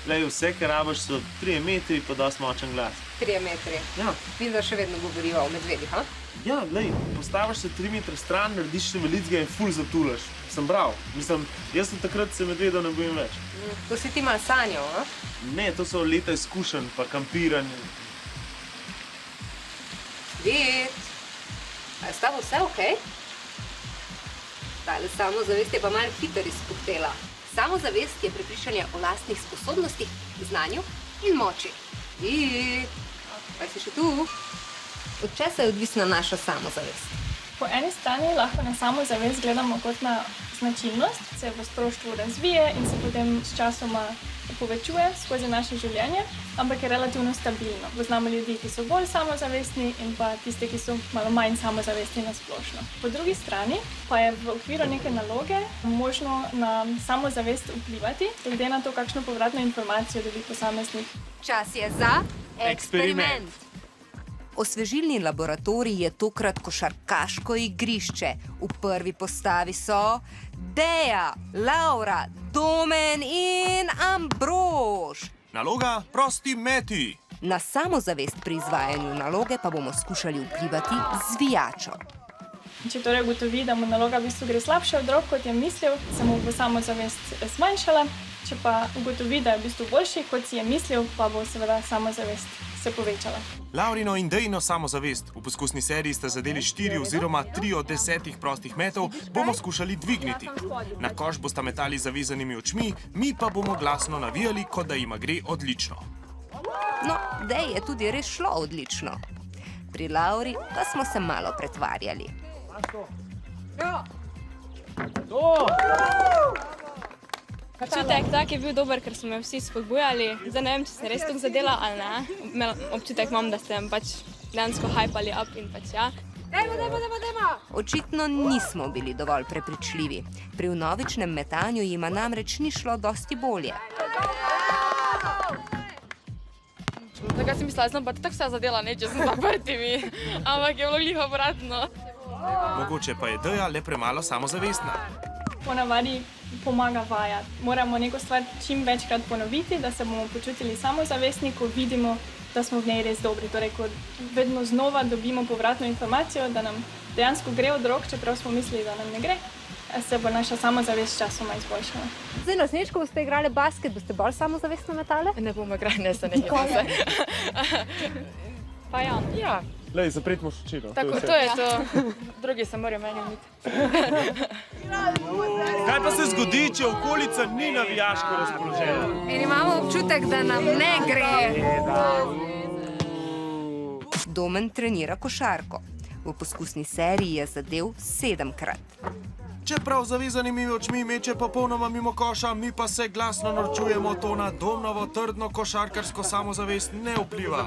Lej, vse, kar rabiš, so 3 metri pa dosti močen glas. 3 metri. Ja. Vidim, da še vedno govorijo o medvedih, ha? Ja, lej, postaviš se 3 metre stran, narediš še velicega in ful zatulaš. Sem bral. Mislim, jaz od takrat se medvedov ne bojim več. To si ti malo sanjal, ha? Ne, to so leta izkušenj, pa kampiranje. Vid, a je s tabo vse okej? Tale samozavest je pa malo hitro izpuhtela. Samozavest je prepričanje o lastnih sposobnostih, znanju in moči. Vid, pa si še tu? Od česa je odvisna naša samozavest? Po eni strani lahko na samozavest gledamo kot na značilnost, se v sproštvu razvije in se potem s časoma povečuje skozi naše življenje, ampak je relativno stabilno. Poznamo ljudi, ki so bolj samozavestni in pa tiste, ki so malo manj samozavestni na splošno. Po drugi strani pa je v okviru neke naloge možno na samozavest vplivati, glede na to, kakšno povratno informacijo dobi posameznik. Čas je za eksperiment. Osvežilni laboratorij je tokrat košarkaško igrišče. V prvi postavi so Deja, Laura, Domen in Ambrož. Naloga prosti meti. Na samozavest pri izvajanju naloge pa bomo skušali vplivati z zvijačo. Če torej ugotovi, da mu naloga v bistvu gre slabše od rok, kot je mislil, se mu bo samozavest zmanjšala. Če pa ugotovi, da je v bistvu boljši, kot si je mislil, pa bo seveda samozavest se povečala. Laurino in Dejino samozavest. V poskusni seriji sta zadeli 4 oziroma 3 od 10 prostih metov, bomo skušali dvigniti. Na koš bosta metali zavezanimi očmi, mi pa bomo glasno navijali, kot da jima gre odlično. No, Dej je tudi res šlo odlično. Pri Lauri pa smo se malo pretvarjali. Občutek tak je bil dober, ker so me vsi spodbujali. Zdaj ne vem, če se res tako zadela ali ne. Občutek imam, da ste pač dejansko hypali up in pač ja. Dajmo! Očitno nismo bili dovolj prepričljivi. Pri vnovičnem metanju jima namreč ni šlo dosti bolje. Takrat sem mislila, da tako se zadela, ne, če sem zaprtimi. Ampak je bilo glih obratno. Mogoče pa je Deja le premalo samozavestna. Ponavadi pomaga vajati. Moramo neko stvar čim večkrat ponoviti, da se bomo počutili samozavestni, ko vidimo, da smo v njej res dobri. Torej, ko vedno znova dobimo povratno informacijo, da nam dejansko gre od rok, čeprav smo mislili, da nam ne gre, se bo naša samozavest časoma izboljšala. Zdaj na Snežku boste igrali basket, boste bolj samozavestno metale? Ne bom igrala, ne se nekaj se. Pa ja. Ja. Lej, zapret moš oči, no. Tako, to je to. Drugi se morajo meni umiti. Kaj pa se zgodi, če okolica ni navijaško razpoložena? In imamo občutek, da nam ne gre. Domen trenira košarko. V poskusni seriji je zadel 7-krat. Čeprav zavezanimi očmi meče popolnoma mimo koša, mi pa se glasno norčujemo, to na Domnovo trdno košarkarsko samozavest ne vpliva.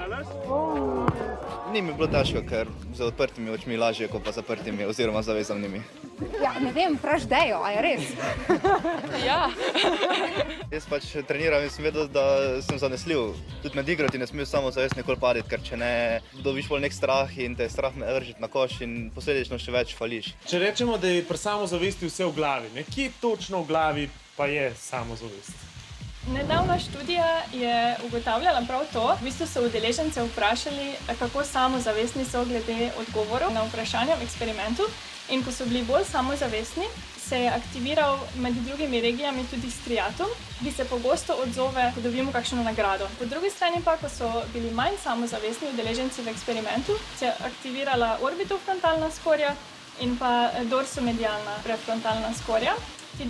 Ni mi bilo težko, ker z odprtimi očmi lažje, kot pa zaprtimi oziroma zavezanimi. Ja, ne vem, vpraš Dejo, a je res? Ja. Jaz pač treniram in sem vedel, da sem zanesljiv. Tudi med igro ti ne smeš samozavest nikoli paditi, ker če ne, dobiš bolj nek strah in te strah me vržiti na koš in posledično še več fališ. Če rečemo, da je pri samozavesti vse v glavi, kje točno v glavi pa je samozavest? Nedavna študija je ugotavljala prav to. V bistvu so udeležence vprašali, kako samozavestni so glede odgovorov na vprašanja v eksperimentu. In ko so bili bolj samozavestni, se je aktiviral med drugimi regijami tudi striatum, ki se pogosto odzove, ko dobimo kakšno nagrado. Po drugi strani pa, ko so bili manj samozavestni udeleženci v eksperimentu, se je aktivirala orbitofrontalna skorja in pa dorsomedialna prefrontalna skorja.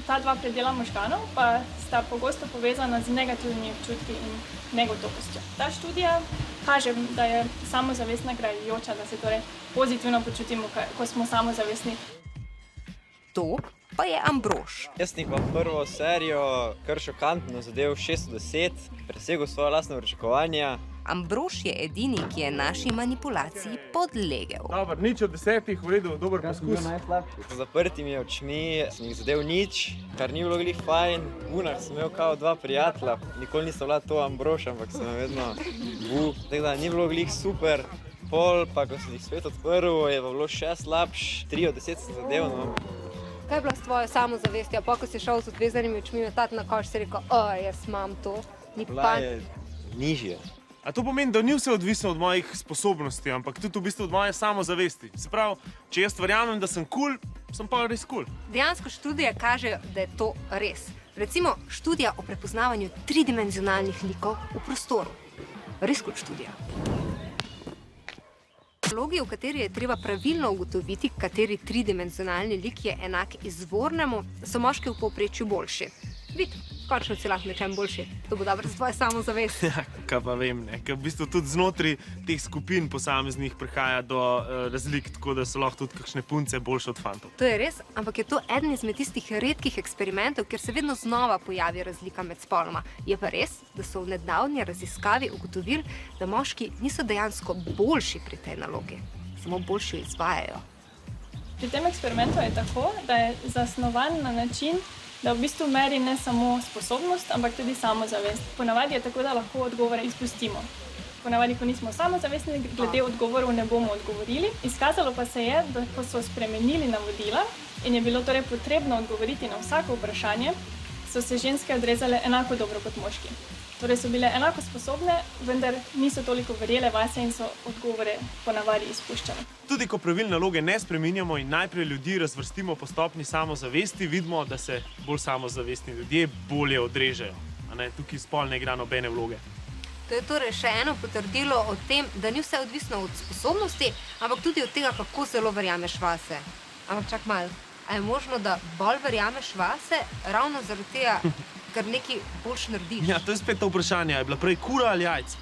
Ta dva predela možganov pa sta pogosto povezana z negativnimi občutki in negotovostjo. Ta študija kaže, da je samozavest nagrajujoča, da se torej pozitivno počutimo, ko smo samozavestni. To pa je Ambrož. Jaz sem pa prvo serijo kar šokantno zadev 6 od 10, presegel svoje lastne pričakovanja. Ambrož je edini, ki je naši manipulaciji podlegel. Dobar, nič od 10, v redu, dober poskus. Z zaprtimi očmi sem jih zadev nič, kar ni bilo glih fajn. V unah sem imel kao 2 prijatelja, nikoli nisem bila to Ambrož, ampak sem vedno tako da ni bilo glih super. Pol, pa ko sem jih svet odprl, je pa bilo še slabš, 3 od 10 sem zadev, no. Kaj je bilo s tvojo samozavestjo? Pa, ko si šel z odvezanimi očmi metati na koš, si rekel, jaz imam to. Ni Bila pa... je nižje. A to pomeni, da ni vse odvisno od mojih sposobnosti, ampak tudi v bistvu od moje samozavesti. Se pravi, če jaz verjamem, da sem kul, sem pa res kul. Dejansko študije kažejo, da je to res. Recimo študija o prepoznavanju tridimenzionalnih likov v prostoru. Res kul študija. V vlogi, v kateri je treba pravilno ugotoviti, kateri tridimenzionalni lik je enak izvornemu, so moški v povprečju boljši. Vid, končno si lahko nečem boljši. To bo dobro za tvojo samozavest. Ja, kaj pa vem, ne. Ker v bistvu tudi znotraj teh skupin posameznih prihaja do razlik, tako da so lahko tudi kakšne punce boljše od fantov. To je res, ampak je to eden izmed tistih redkih eksperimentov, kjer se vedno znova pojavi razlika med spoloma. Je pa res, da so v nedavni raziskavi ugotovili, da moški niso dejansko boljši pri tej nalogi, samo boljši izvajajo. Pri tem eksperimentu je tako, da je zasnovan na način, da v bistvu meri ne samo sposobnost, ampak tudi samozavest. Ponavadi je tako, da lahko odgovore izpustimo. Ponavadi, ko nismo samozavestni, glede odgovorov ne bomo odgovorili. Izkazalo pa se je, da ko so spremenili navodila in je bilo torej potrebno odgovoriti na vsako vprašanje, so se ženske odrezale enako dobro kot moški. Torej so bile enako sposobne, vendar niso toliko verjele vase in so odgovore ponavadi izpuščale. Tudi ko pravil naloge ne spreminjamo in najprej ljudi razvrstimo po stopni samozavesti, vidimo, da se bolj samozavestni ljudje bolje odrežejo. Tukaj spol ne igra nobene vloge. To je torej še eno potrdilo o tem, da ni vse odvisno od sposobnosti, ampak tudi od tega, kako zelo verjameš vase. Ampak čak malo, a je možno, da bolj verjameš vase ravno zaradi tega, ker nekaj boljš narediš? Ja, to je spet to vprašanje, je bila prej kura ali jajc?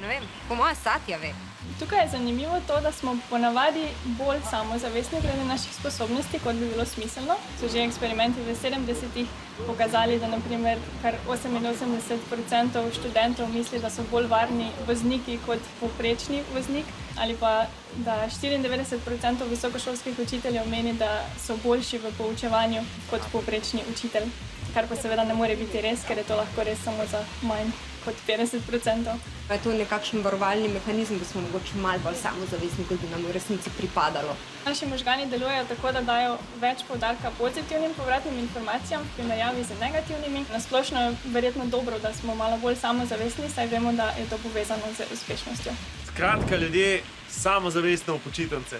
Ne vem, po moje Satja ve. Tukaj je zanimivo to, da smo ponavadi bolj samozavestni glede naših sposobnosti, kot bi bilo smiselno. So že eksperimenti v 70-ih pokazali, da naprimer kar 88% študentov misli, da so bolj varni vozniki kot povprečni voznik, ali pa da 94% visokošolskih učiteljev meni, da so boljši v poučevanju kot povprečni učitelj. Kar pa seveda ne more biti res, ker je to lahko res samo za manj kot 50%. Pa je to nekakšen varovalni mehanizem, da smo mogoče malo bolj samozavestni, kot bi nam v resnici pripadalo. Naši možgani delujejo tako, da dajo več poudarka pozitivnim povratnim informacijam v primerjavi z negativnimi. Na splošno je verjetno dobro, da smo malo bolj samozavestni, saj vemo, da je to povezano z uspešnostjo. Skratka, ljudje, samozavestno v počitnice.